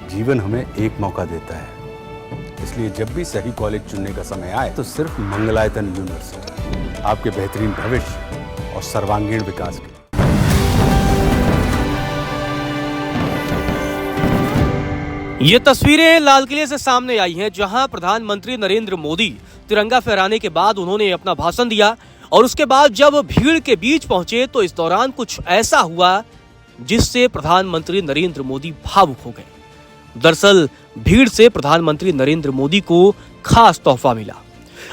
जीवन हमें एक मौका देता है, इसलिए जब भी सही कॉलेज चुनने का समय आए तो सिर्फ मंगलायतन यूनिवर्सिटी आपके बेहतरीन भविष्य और सर्वांगीण विकास के। ये तस्वीरें लाल किले से सामने आई हैं, जहां प्रधानमंत्री नरेंद्र मोदी तिरंगा फहराने के बाद उन्होंने अपना भाषण दिया और उसके बाद जब भीड़ के बीच पहुंचे तो इस दौरान कुछ ऐसा हुआ जिससे प्रधानमंत्री नरेंद्र मोदी भावुक हो गए। दरअसल भीड़ से प्रधानमंत्री नरेंद्र मोदी को खास तोहफा मिला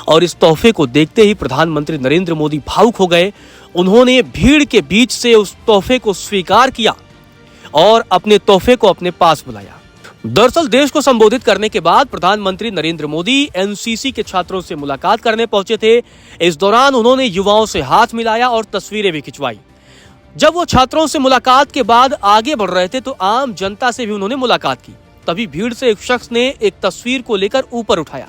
और इस तोहफे को देखते ही प्रधानमंत्री नरेंद्र मोदी भावुक हो गए। उन्होंने भीड़ के बीच से उस तोहफे को स्वीकार किया और अपने तोहफे को अपने पास बुलाया। दरअसल देश को संबोधित करने के बाद प्रधानमंत्री नरेंद्र मोदी एनसीसी के छात्रों से मुलाकात करने पहुंचे थे। इस दौरान उन्होंने युवाओं से हाथ मिलाया और तस्वीरें भी खिंचवाई। जब वो छात्रों से मुलाकात के बाद आगे बढ़ रहे थे तो आम जनता से भी उन्होंने मुलाकात की। तभी भीड़ से एक शख्स ने एक तस्वीर को लेकर ऊपर उठाया।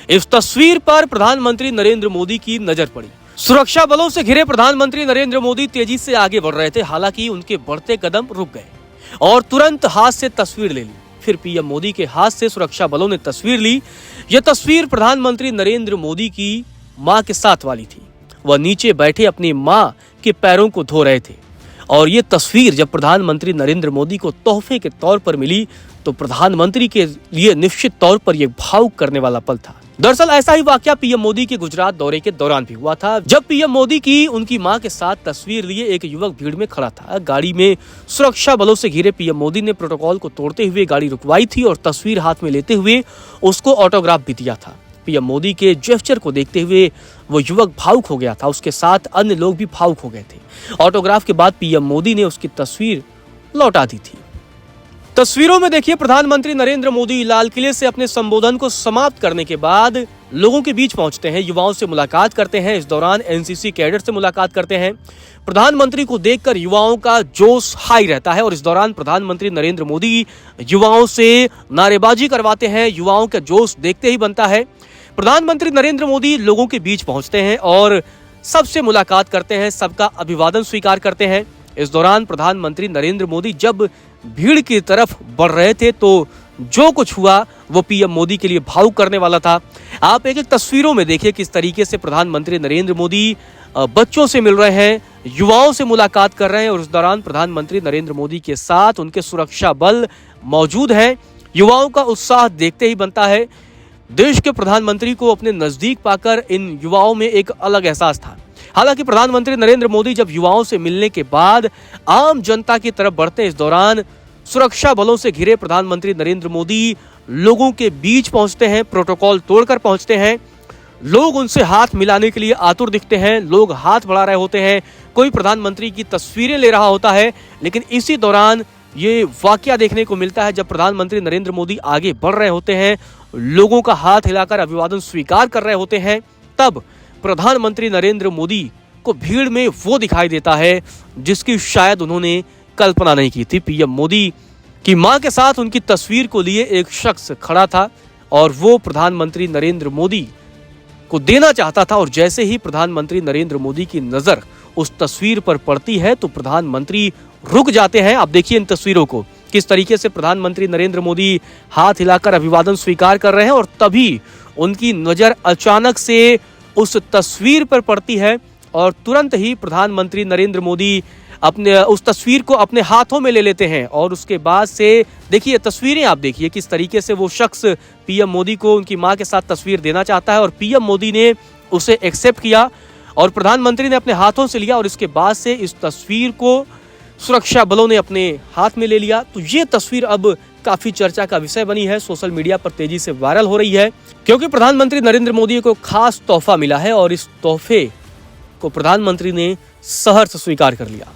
इस तस्वीर पर प्रधानमंत्री नरेंद्र मोदी की नजर पड़ी। सुरक्षा बलों से घिरे प्रधानमंत्री नरेंद्र मोदी तेजी से आगे बढ़ रहे थे। हालांकि उनके बढ़ते कदम रुक गए और तुरंत हाथ से तस्वीर ले ली। फिर पीएम मोदी के हाथ से सुरक्षा बलों ने तस्वीर ली। यह तस्वीर प्रधानमंत्री नरेंद्र मोदी की मां के साथ वाली थी। वह नीचे बैठे अपनी मां के पैरों को धो रहे थे और ये तस्वीर जब प्रधानमंत्री नरेंद्र मोदी को तोहफे के तौर पर मिली तो प्रधानमंत्री के लिए निश्चित तौर पर यह भावुक करने वाला पल था। दरअसल ऐसा ही वाकया पीएम मोदी के गुजरात दौरे के दौरान भी हुआ था। जब पीएम मोदी की उनकी मां के साथ तस्वीर लिए एक युवक भीड़ में खड़ा था। गाड़ी में सुरक्षा बलों से घिरे पीएम मोदी ने प्रोटोकॉल को तोड़ते हुए गाड़ी रुकवाई थी और तस्वीर हाथ में लेते हुए उसको ऑटोग्राफ भी दिया था। पीएम मोदी के जेस्चर को देखते हुए वो युवक भावुक हो गया था। उसके साथ अन्य लोग भी भावुक हो गए थे। ऑटोग्राफ के बाद पीएम मोदी ने उसकी तस्वीर लौटा दी थी। तस्वीरों में देखिए प्रधानमंत्री नरेंद्र मोदी लाल किले से अपने संबोधन को समाप्त करने के बाद लोगों के बीच पहुंचते हैं, युवाओं से मुलाकात करते हैं। इस दौरान एनसीसी कैडर से मुलाकात करते हैं। प्रधानमंत्री को देखकर युवाओं का जोश हाई रहता है और इस दौरान प्रधानमंत्री नरेंद्र मोदी युवाओं से नारेबाजी करवाते हैं। युवाओं का जोश देखते ही बनता है। प्रधानमंत्री नरेंद्र मोदी लोगों के बीच पहुंचते हैं और सबसे मुलाकात करते हैं, सबका अभिवादन स्वीकार करते हैं। इस दौरान प्रधानमंत्री नरेंद्र मोदी जब भीड़ की तरफ बढ़ रहे थे तो जो कुछ हुआ वो पीएम मोदी के लिए भावुक करने वाला था। आप एक एक तस्वीरों में देखिए किस तरीके से प्रधानमंत्री नरेंद्र मोदी बच्चों से मिल रहे हैं, युवाओं से मुलाकात कर रहे हैं और इस दौरान प्रधानमंत्री नरेंद्र मोदी के साथ उनके सुरक्षा बल मौजूद हैं। युवाओं का उत्साह देखते ही बनता है। देश के प्रधानमंत्री को अपने नजदीक पाकर इन युवाओं में एक अलग एहसास था। हालांकि प्रधानमंत्री नरेंद्र मोदी जब युवाओं से मिलने के बाद आम जनता की तरफ बढ़ते हैं, इस दौरान सुरक्षा बलों से घिरे प्रधानमंत्री नरेंद्र मोदी लोगों के बीच पहुंचते हैं, प्रोटोकॉल तोड़कर पहुंचते हैं। लोग उनसे हाथ मिलाने के लिए आतुर दिखते हैं, लोग हाथ बढ़ा रहे होते हैं, कोई प्रधानमंत्री की तस्वीरें ले रहा होता है। लेकिन इसी दौरान ये वाकया देखने को मिलता है जब प्रधानमंत्री नरेंद्र मोदी आगे बढ़ रहे होते हैं, लोगों का हाथ हिलाकर अभिवादन स्वीकार कर रहे होते हैं, तब प्रधानमंत्री नरेंद्र मोदी को भीड़ में वो दिखाई देता है जिसकी शायद उन्होंने कल्पना नहीं की थी। पीएम मोदी की मां के साथ उनकी तस्वीर को लिए एक शख्स खड़ा था और वो प्रधानमंत्री नरेंद्र मोदी को देना चाहता था और जैसे ही प्रधानमंत्री नरेंद्र मोदी की नजर उस तस्वीर पर पड़ती है तो प्रधानमंत्री रुक जाते हैं। आप देखिए इन तस्वीरों को किस तरीके से प्रधानमंत्री नरेंद्र मोदी हाथ हिलाकर अभिवादन स्वीकार कर रहे हैं और तभी उनकी नजर अचानक से उस तस्वीर पर पड़ती है और तुरंत ही प्रधानमंत्री नरेंद्र मोदी अपने उस तस्वीर को अपने हाथों में ले लेते हैं और उसके बाद से देखिए तस्वीरें आप देखिए किस तरीके से वो शख्स पीएम मोदी को उनकी मां के साथ तस्वीर देना चाहता है और पीएम मोदी ने उसे एक्सेप्ट किया और प्रधानमंत्री ने अपने हाथों से लिया और इसके बाद से इस तस्वीर को सुरक्षा बलों ने अपने हाथ में ले लिया। तो ये तस्वीर अब काफी चर्चा का विषय बनी है, सोशल मीडिया पर तेजी से वायरल हो रही है क्योंकि प्रधानमंत्री नरेंद्र मोदी को खास तोहफा मिला है और इस तोहफे को प्रधानमंत्री ने सहर्ष स्वीकार कर लिया।